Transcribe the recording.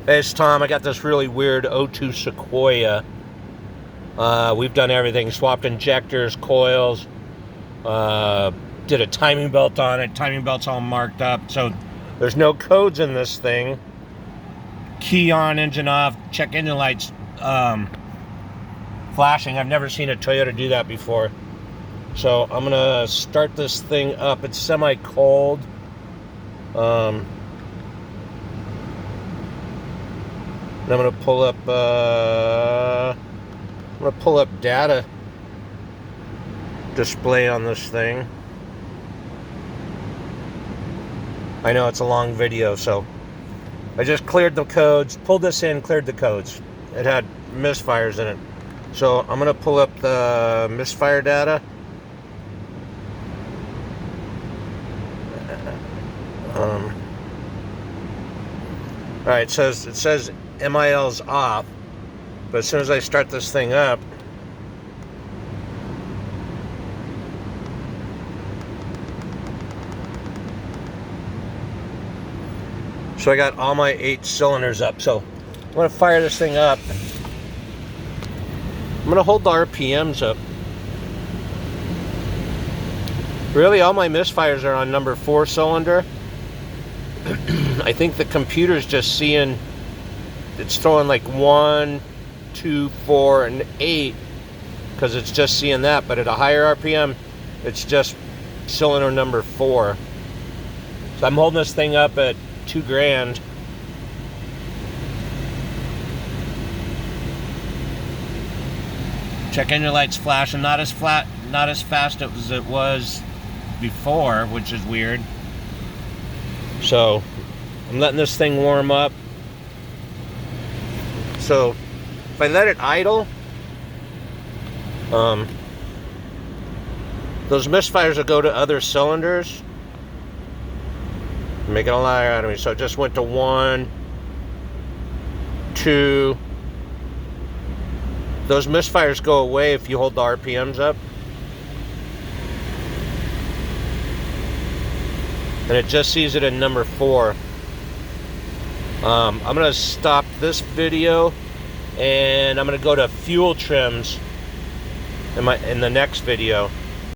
Hey, it's Tom. I got this really weird O2 Sequoia. We've done everything. Swapped injectors, coils, did a timing belt on it. Timing belt's all marked up. So there's no codes in this thing. Key on, engine off, check engine lights flashing. I've never seen a Toyota do that before. So I'm going to start this thing up. It's semi-cold. And I'm gonna pull up data display on this thing. I know it's a long video, so I just cleared the codes, pulled this in, cleared the codes. It had misfires in it. So I'm gonna pull up the misfire data. Alright, it says MIL's off, but as soon as I start this thing up, so I got all my 8 cylinders up. So I'm going to fire this thing up. I'm going to hold the RPMs up. Really, all my misfires are on number 4 cylinder. I think the computer's just seeing, it's throwing like 1, 2, 4, and 8 because it's just seeing that, but at a higher RPM, it's just cylinder number 4. So I'm holding this thing up at 2 grand. Check engine lights flashing, not as fast as it was before, which is weird. So I'm letting this thing warm up. So if I let it idle, those misfires will go to other cylinders, making a liar out of me. So it just went to 1, 2. Those misfires go away if you hold the RPMs up. And it just sees it in number 4. I'm going to stop this video and I'm going to go to fuel trims in the next video.